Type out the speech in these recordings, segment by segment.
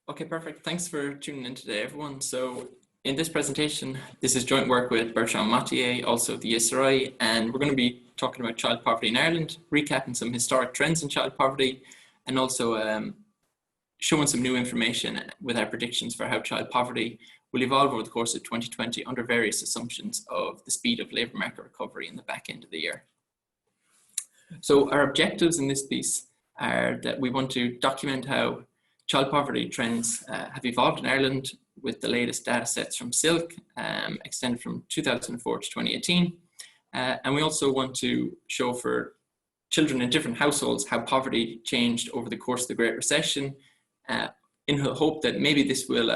Okay, perfect. Thanks for tuning in today, everyone. So in this presentation, this is joint work with Bertrand Mathieu, also the ESRI, and we're going to be talking about child poverty in Ireland, recapping some historic trends in child poverty, and also showing some new information with our predictions for how child poverty will evolve over the course of 2020 under various assumptions of the speed of labour market recovery in the back end of the year. So our objectives in this piece are that we want to document how child poverty trends have evolved in Ireland with the latest data sets from SILC, extended from 2004 to 2018. And we also want to show for children in different households how poverty changed over the course of the Great Recession, in the hope that maybe this will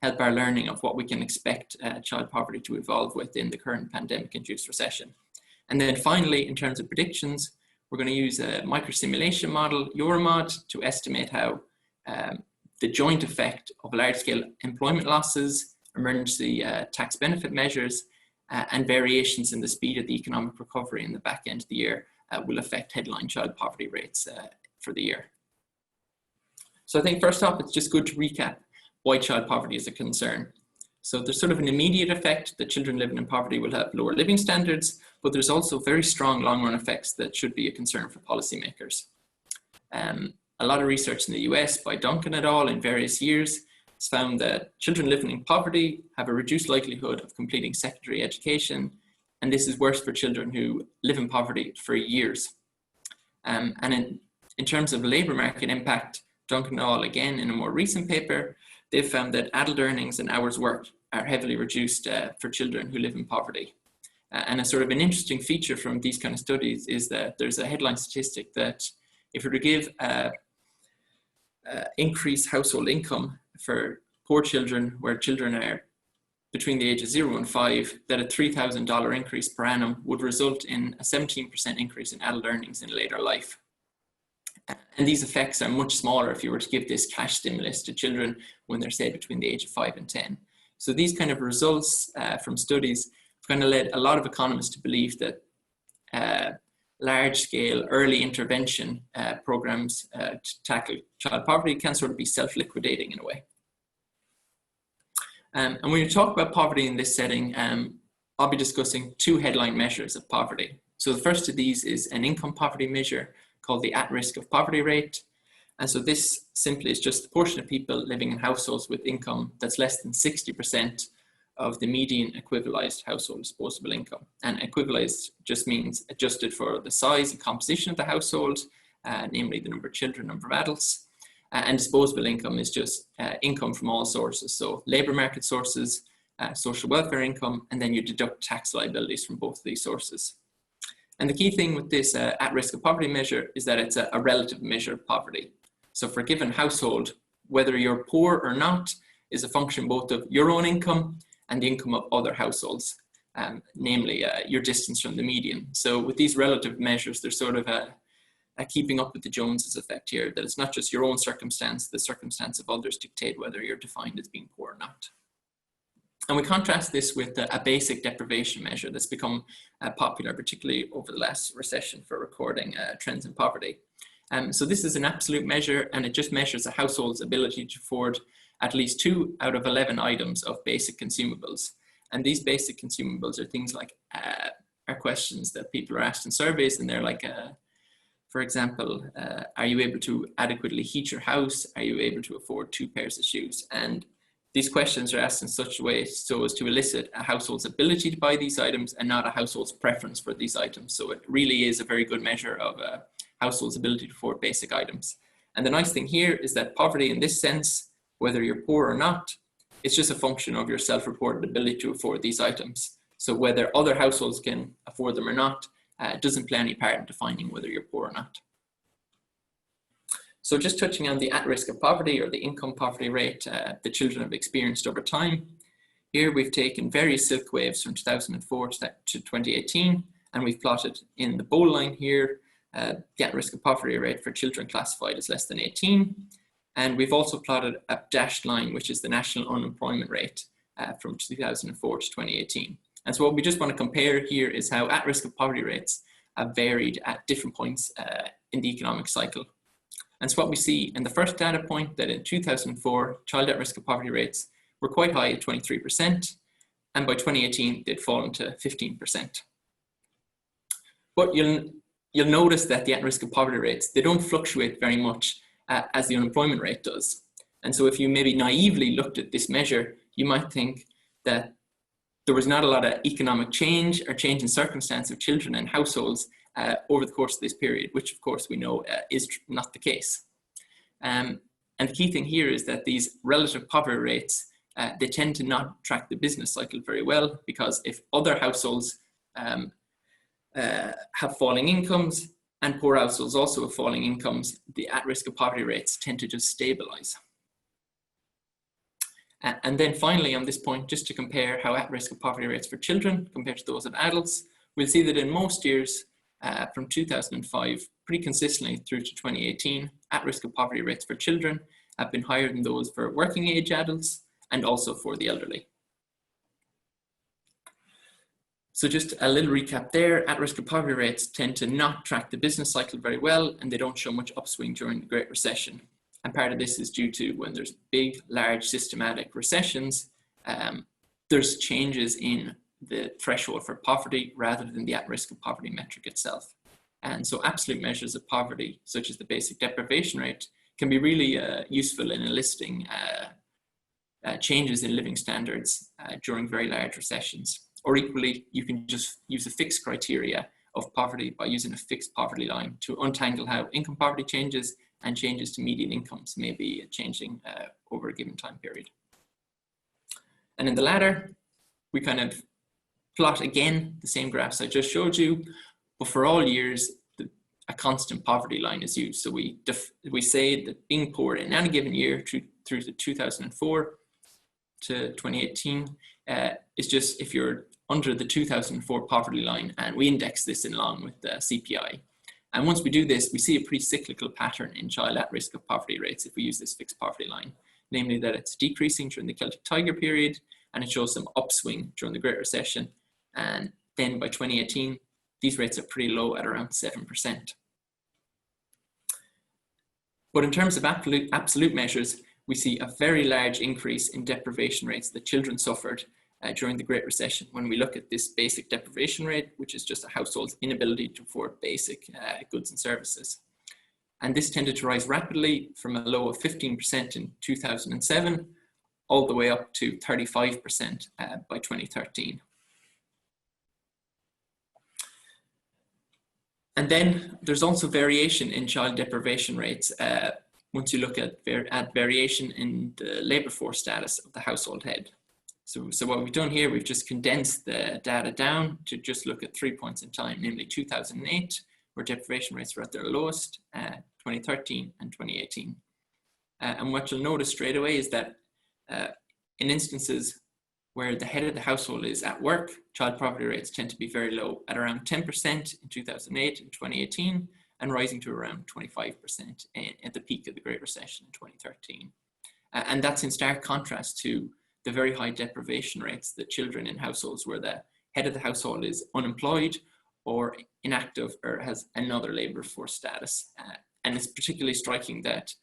help our learning of what we can expect child poverty to evolve with in the current pandemic-induced recession. And then finally, in terms of predictions, we're going to use a microsimulation model, Euromod, to estimate how the joint effect of large-scale employment losses, emergency tax benefit measures, and variations in the speed of the economic recovery in the back end of the year will affect headline child poverty rates for the year. So I think first off, it's just good to recap why child poverty is a concern. So there's sort of an immediate effect that children living in poverty will have lower living standards, but there's also very strong long-run effects that should be a concern for policymakers. A lot of research in the US by Duncan et al. In various years has found that children living in poverty have a reduced likelihood of completing secondary education, and this is worse for children who live in poverty for years. And in terms of labour market impact, Duncan et al. Again in a more recent paper, they've found that adult earnings and hours worked are heavily reduced for children who live in poverty. And a sort of an interesting feature from these kind of studies is that there's a headline statistic that if we were to give increased household income for poor children, where children are between the ages of 0 and 5, that a $3,000 increase per annum would result in a 17% increase in adult earnings in later life. And these effects are much smaller if you were to give this cash stimulus to children when they're, say, between the age of 5 and 10. So these kind of results from studies have kind of led a lot of economists to believe that large-scale early intervention programs to tackle child poverty can sort of be self-liquidating in a way. And when you talk about poverty in this setting, I'll be discussing two headline measures of poverty. So the first of these is an income poverty measure called the at-risk of poverty rate. And so this simply is just the portion of people living in households with income that's less than 60% of the median equivalized household disposable income. And equivalized just means adjusted for the size and composition of the household, namely the number of children, number of adults. And disposable income is just income from all sources. So labor market sources, social welfare income, and then you deduct tax liabilities from both of these sources. And the key thing with this at-risk of poverty measure is that it's a relative measure of poverty. So for a given household, whether you're poor or not is a function both of your own income and the income of other households, namely your distance from the median. So with these relative measures, there's sort of a keeping up with the Joneses effect here, that it's not just your own circumstance, the circumstance of others dictate whether you're defined as being poor or not. And we contrast this with a basic deprivation measure that's become popular, particularly over the last recession, for recording trends in poverty. So this is an absolute measure, and it just measures a household's ability to afford at least 2 out of 11 items of basic consumables. And these basic consumables are things like, are questions that people are asked in surveys, and they're like, for example, are you able to adequately heat your house? Are you able to afford 2 pairs of shoes? And these questions are asked in such a way so as to elicit a household's ability to buy these items and not a household's preference for these items. So it really is a very good measure of a household's ability to afford basic items. And the nice thing here is that poverty in this sense, whether you're poor or not, it's just a function of your self-reported ability to afford these items. So whether other households can afford them or not, doesn't play any part in defining whether you're poor or not. So just touching on the at-risk of poverty, or the income poverty rate that children have experienced over time. Here we've taken various SILC waves from 2004 to 2018, and we've plotted in the bold line here the at-risk of poverty rate for children classified as less than 18. And we've also plotted a dashed line, which is the national unemployment rate from 2004 to 2018. And so what we just want to compare here is how at-risk of poverty rates have varied at different points in the economic cycle. And so what we see in the first data point, that in 2004, child at risk of poverty rates were quite high at 23%, and by 2018, they'd fallen to 15%. But you'll notice that the at risk of poverty rates, they don't fluctuate very much as the unemployment rate does. And so if you maybe naively looked at this measure, you might think that there was not a lot of economic change or change in circumstance of children and households over the course of this period, which of course we know is not the case. And the key thing here is that these relative poverty rates, they tend to not track the business cycle very well, because if other households have falling incomes and poor households also have falling incomes, the at risk of poverty rates tend to just stabilize. And then finally on this point, just to compare how at risk of poverty rates for children compared to those of adults, we'll see that in most years from 2005 pretty consistently through to 2018, at risk of poverty rates for children have been higher than those for working age adults and also for the elderly. So just a little recap there, at risk of poverty rates tend to not track the business cycle very well, and they don't show much upswing during the Great Recession. And part of this is due to when there's big, large, systematic recessions, there's changes in the threshold for poverty rather than the at risk of poverty metric itself. And so absolute measures of poverty, such as the basic deprivation rate, can be really useful in enlisting changes in living standards during very large recessions. Or equally, you can just use a fixed criteria of poverty by using a fixed poverty line to untangle how income poverty changes and changes to median incomes may be changing over a given time period. And in the latter, we kind of plot again the same graphs I just showed you, but for all years, a constant poverty line is used. So we say that being poor in any given year through to 2004 to 2018 is just if you're under the 2004 poverty line, and we index this along with the CPI. And once we do this, we see a pretty cyclical pattern in child at risk of poverty rates if we use this fixed poverty line, namely that it's decreasing during the Celtic Tiger period, and it shows some upswing during the Great Recession. And then by 2018, these rates are pretty low at around 7%. But in terms of absolute measures, we see a very large increase in deprivation rates that children suffered during the Great Recession when we look at this basic deprivation rate, which is just a household's inability to afford basic goods and services. And this tended to rise rapidly from a low of 15% in 2007, all the way up to 35% by 2013. And then there's also variation in child deprivation rates once you look at variation in the labour force status of the household head. So what we've done here, we've just condensed the data down to just look at 3 points in time, namely 2008, where deprivation rates were at their lowest, 2013 and 2018. And what you'll notice straight away is that in instances where the head of the household is at work, child poverty rates tend to be very low, at around 10% in 2008 and 2018, and rising to around 25% at the peak of the Great Recession in 2013. And that's in stark contrast to the very high deprivation rates that children in households where the head of the household is unemployed or inactive or has another labour force status. And it's particularly striking that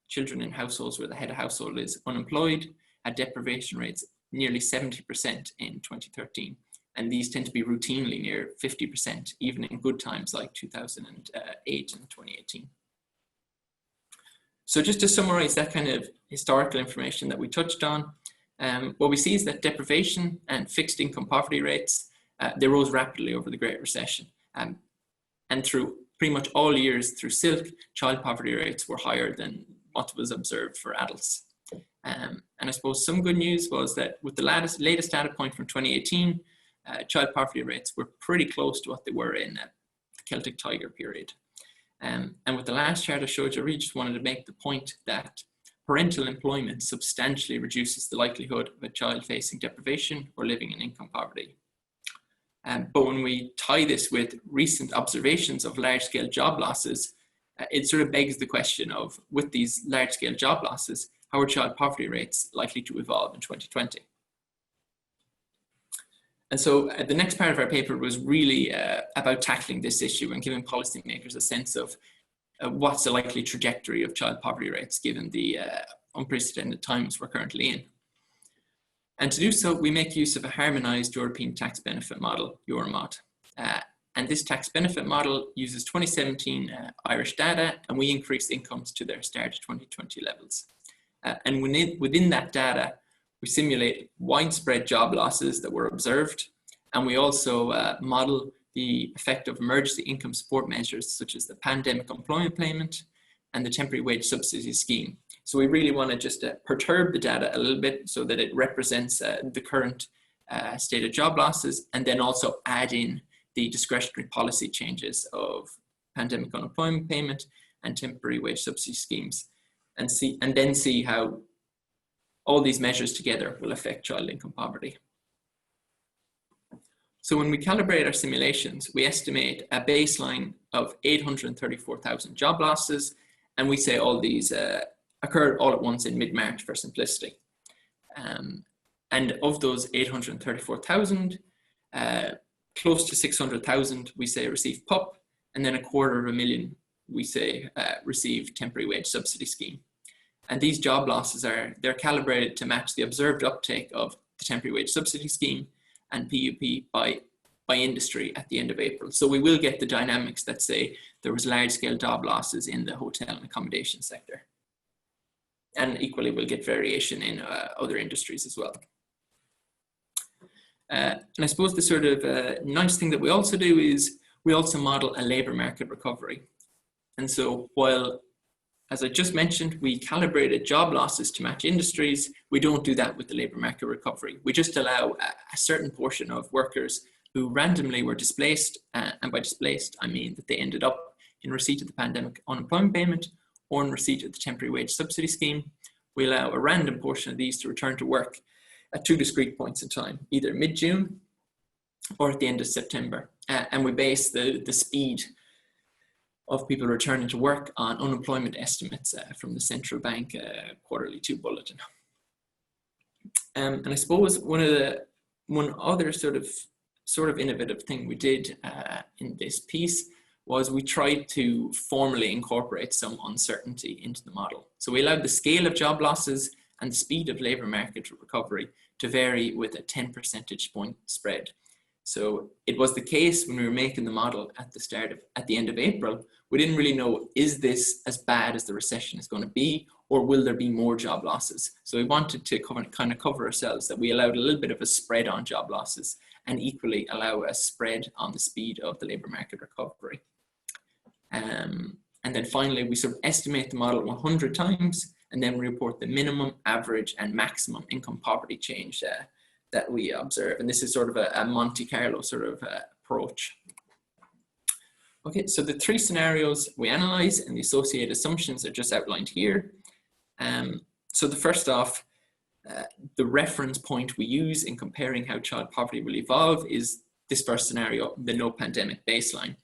children in households where the head of household is unemployed had deprivation rates nearly 70% in 2013. And these tend to be routinely near 50%, even in good times like 2008 and 2018. So just to summarize that kind of historical information that we touched on, what we see is that deprivation and fixed income poverty rates, they rose rapidly over the Great Recession. And through pretty much all years through SILC, child poverty rates were higher than what was observed for adults. And I suppose some good news was that with the latest data point from 2018, child poverty rates were pretty close to what they were in the Celtic Tiger period. And with the last chart I showed you, I really just wanted to make the point that parental employment substantially reduces the likelihood of a child facing deprivation or living in income poverty. But when we tie this with recent observations of large-scale job losses, it sort of begs the question of, with these large-scale job losses, how are child poverty rates likely to evolve in 2020? And so the next part of our paper was really about tackling this issue and giving policymakers a sense of what's the likely trajectory of child poverty rates given the unprecedented times we're currently in. And to do so, we make use of a harmonized European tax benefit model, EuroMod. And this tax benefit model uses 2017 Irish data, and we increase incomes to their start 2020 levels. And within that data, we simulate widespread job losses that were observed, and we also model the effect of emergency income support measures such as the pandemic employment payment and the temporary wage subsidy scheme. So we really want to just perturb the data a little bit so that it represents the current state of job losses, and then also add in the discretionary policy changes of pandemic unemployment payment and temporary wage subsidy schemes, and then see how all these measures together will affect child income poverty. So when we calibrate our simulations, we estimate a baseline of 834,000 job losses, and we say all these occurred all at once in mid-March for simplicity. And of those 834,000, close to 600,000 we say receive PUP, and then 250,000 we say receive temporary wage subsidy scheme. And these job losses they're calibrated to match the observed uptake of the temporary wage subsidy scheme and PUP by industry at the end of April. So we will get the dynamics that say there was large-scale job losses in the hotel and accommodation sector. And equally, we'll get variation in other industries as well. And I suppose the sort of nice thing that we also do is we also model a labour market recovery. And so while, as I just mentioned, we calibrated job losses to match industries, we don't do that with the labour market recovery. We just allow a certain portion of workers who randomly were displaced, and by displaced, I mean that they ended up in receipt of the pandemic unemployment payment or in receipt of the temporary wage subsidy scheme. We allow a random portion of these to return to work at two discrete points in time, either mid-June or at the end of September. And we base the speed of people returning to work on unemployment estimates from the central bank quarterly 2 bulletin. And I suppose one other sort of innovative thing we did in this piece was we tried to formally incorporate some uncertainty into the model. So we allowed the scale of job losses and the speed of labour market recovery to vary with a 10 percentage point spread. So it was the case when we were making the model at the end of April, we didn't really know, is this as bad as the recession is going to be, or will there be more job losses? So we wanted to kind of cover ourselves that we allowed a little bit of a spread on job losses and equally allow a spread on the speed of the labour market recovery. And then finally, we sort of estimate the model 100 times, and then we report the minimum, average, and maximum income poverty change that we observe. And this is sort of a Monte Carlo sort of approach. Okay, so the 3 scenarios we analyze and the associated assumptions are just outlined here. So the first off, the reference point we use in comparing how child poverty will evolve is this first scenario, the no pandemic baseline.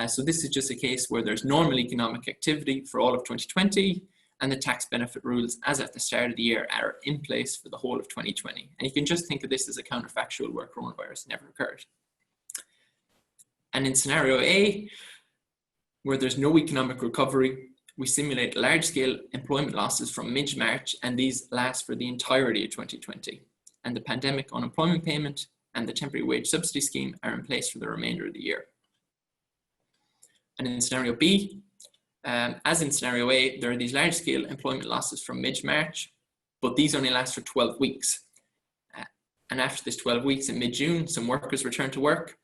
So this is just a case where there's normal economic activity for all of 2020, and the tax benefit rules as at the start of the year are in place for the whole of 2020. And you can just think of this as a counterfactual where coronavirus never occurred. And in scenario A, where there's no economic recovery, we simulate large-scale employment losses from mid-March, and these last for the entirety of 2020. And the pandemic unemployment payment and the temporary wage subsidy scheme are in place for the remainder of the year. And in scenario B, as in scenario A, there are these large-scale employment losses from mid-March, but these only last for 12 weeks. And after this 12 weeks in mid-June, some workers return to work,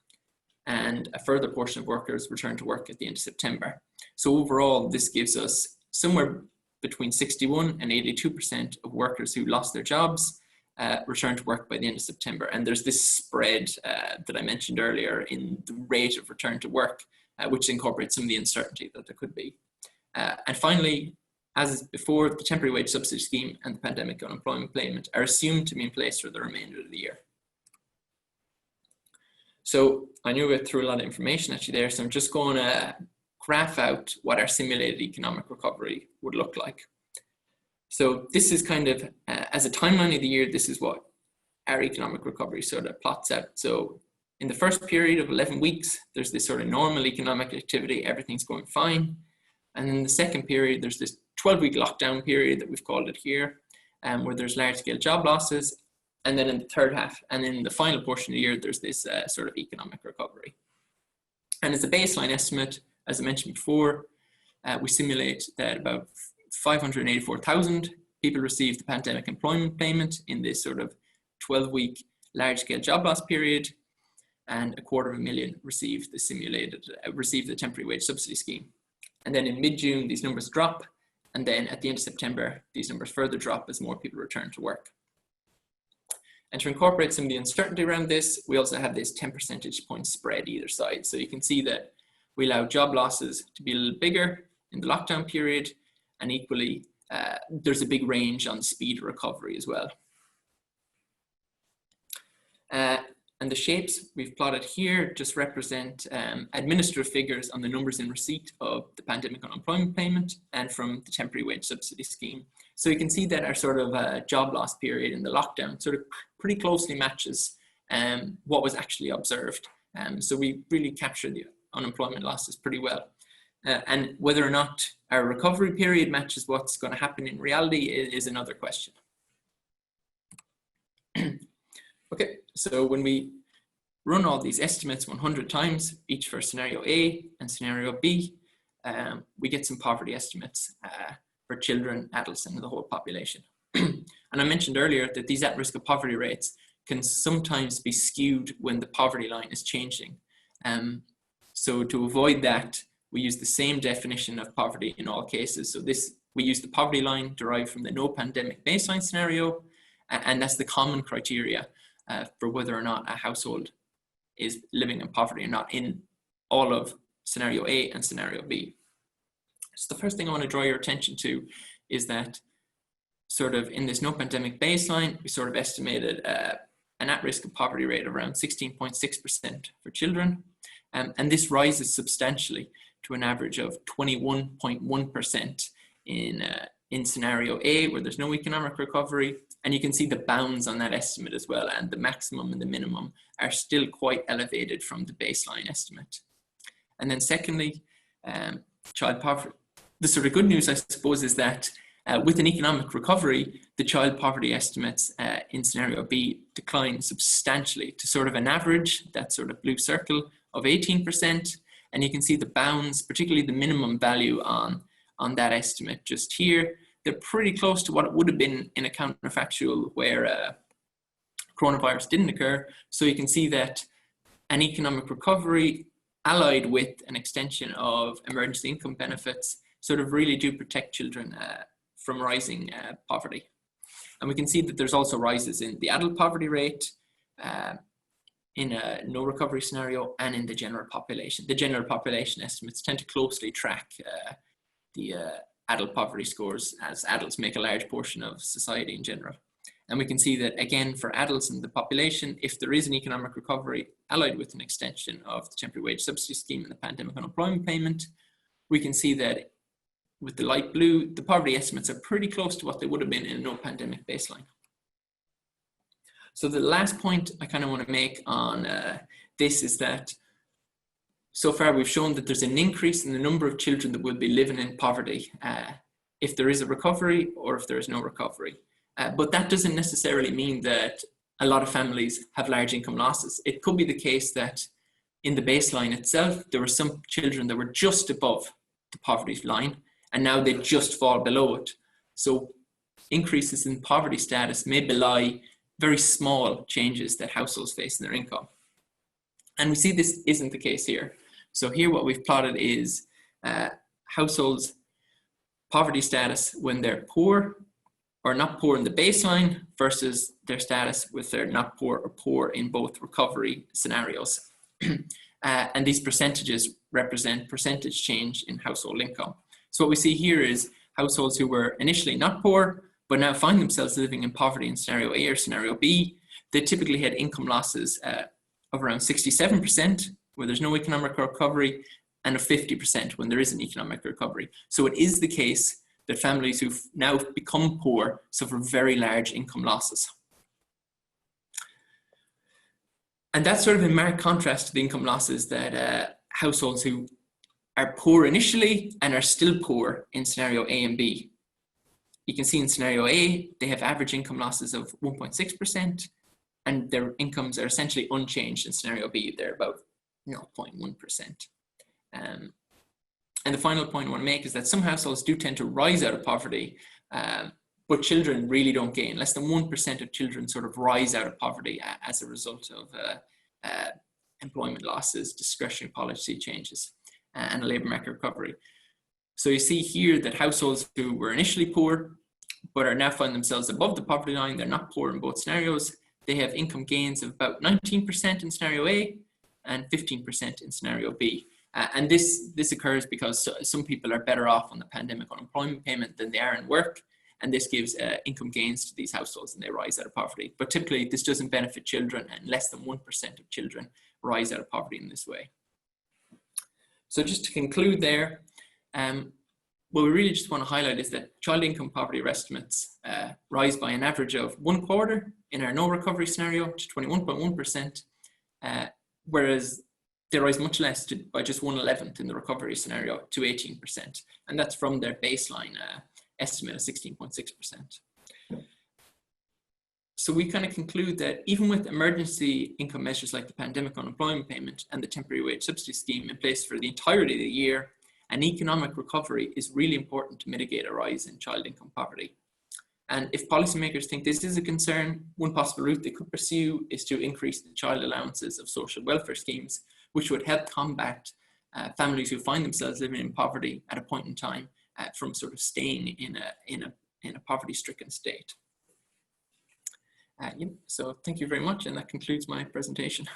and a further portion of workers return to work at the end of September. So overall, this gives us somewhere between 61 and 82% of workers who lost their jobs return to work by the end of September. And there's this spread that I mentioned earlier in the rate of return to work, which incorporates some of the uncertainty that there could be. And finally, as before, the temporary wage subsidy scheme and the pandemic unemployment payment are assumed to be in place for the remainder of the year. So I knew I threw a lot of information at you there, so I'm just going to graph out what our simulated economic recovery would look like. So this is kind of, as a timeline of the year, this is what our economic recovery sort of plots out. So in the first period of 11 weeks, there's this sort of normal economic activity, everything's going fine. And in the second period, there's this 12-week lockdown period that we've called it here, where there's large-scale job losses. And then in the third half, and in the final portion of the year, there's this sort of economic recovery. And as a baseline estimate, as I mentioned before, we simulate that about 584,000 people received the pandemic employment payment in this sort of 12-week large-scale job loss period, and 250,000 received the temporary wage subsidy scheme. And then in mid-June, these numbers drop, and then at the end of September, these numbers further drop as more people return to work. And to incorporate some of the uncertainty around this, we also have this 10 percentage point spread either side. So you can see that we allow job losses to be a little bigger in the lockdown period, and equally, there's a big range on speed of recovery as well. And the shapes we've plotted here just represent administrative figures on the numbers in receipt of the pandemic unemployment payment and from the temporary wage subsidy scheme. So you can see that our sort of job loss period in the lockdown sort of pretty closely matches what was actually observed. So we really captured the unemployment losses pretty well. And whether or not our recovery period matches what's going to happen in reality is another question. Okay, so when we run all these estimates 100 times, each for scenario A and scenario B, we get some poverty estimates for children, adults, and the whole population. And I mentioned earlier that these at-risk of poverty rates can sometimes be skewed when the poverty line is changing. So to avoid that, we use the same definition of poverty in all cases. So we use the poverty line derived from the no pandemic baseline scenario, and that's the common criteria for whether or not a household is living in poverty or not in all of scenario A and scenario B. So the first thing I want to draw your attention to is that sort of in this no pandemic baseline, we sort of estimated an at-risk of poverty rate of around 16.6% for children. And this rises substantially to an average of 21.1% in scenario A, where there's no economic recovery. And you can see the bounds on that estimate as well, and the maximum and the minimum are still quite elevated from the baseline estimate. And then secondly, child poverty. The sort of good news, I suppose, is that with an economic recovery, the child poverty estimates in scenario B decline substantially to sort of an average, that sort of blue circle, of 18%. And you can see the bounds, particularly the minimum value on that estimate just here. They're pretty close to what it would have been in a counterfactual where coronavirus didn't occur. So you can see that an economic recovery allied with an extension of emergency income benefits sort of really do protect children from rising poverty. And we can see that there's also rises in the adult poverty rate in a no recovery scenario and in the general population. The general population estimates tend to closely track the adult poverty scores, as adults make a large portion of society in general. And we can see that again for adults in the population, if there is an economic recovery allied with an extension of the temporary wage subsidy scheme and the pandemic unemployment payment, we can see that with the light blue, the poverty estimates are pretty close to what they would have been in a no pandemic baseline. So the last point I kind of want to make on this is that so far we've shown that there's an increase in the number of children that will be living in poverty if there is a recovery or if there is no recovery. But that doesn't necessarily mean that a lot of families have large income losses. It could be the case that in the baseline itself, there were some children that were just above the poverty line, and now they just fall below it. So increases in poverty status may belie very small changes that households face in their income. And we see this isn't the case here. So here what we've plotted is households' poverty status when they're poor or not poor in the baseline versus their status with they're not poor or poor in both recovery scenarios. And these percentages represent percentage change in household income. So what we see here is households who were initially not poor, but now find themselves living in poverty in scenario A or scenario B. They typically had income losses of around 67% where there's no economic recovery, and of 50% when there is an economic recovery. So it is the case that families who've now become poor suffer very large income losses. And that's sort of in marked contrast to the income losses that households who are poor initially and are still poor in scenario A and B. You can see in scenario A, they have average income losses of 1.6%, and their incomes are essentially unchanged in scenario B. They're about 0.1%. And the final point I want to make is that some households do tend to rise out of poverty, but children really don't gain. Less than 1% of children sort of rise out of poverty as a result of employment losses, discretionary policy changes, and a labour market recovery. So you see here that households who were initially poor, but are now find themselves above the poverty line, they're not poor in both scenarios. They have income gains of about 19% in scenario A and 15% in scenario B. And this occurs because some people are better off on the pandemic unemployment payment than they are in work. And this gives income gains to these households and they rise out of poverty. But typically this doesn't benefit children, and less than 1% of children rise out of poverty in this way. So just to conclude there, what we really just want to highlight is that child income poverty estimates rise by an average of 1/4 in our no recovery scenario to 21.1%, whereas they rise much less by just 1/11 in the recovery scenario to 18%. And that's from their baseline estimate of 16.6%. So we kind of conclude that even with emergency income measures like the pandemic unemployment payment and the temporary wage subsidy scheme in place for the entirety of the year, an economic recovery is really important to mitigate a rise in child income poverty. And if policymakers think this is a concern, one possible route they could pursue is to increase the child allowances of social welfare schemes, which would help combat families who find themselves living in poverty at a point in time from sort of staying in a poverty-stricken state. So thank you very much, and that concludes my presentation.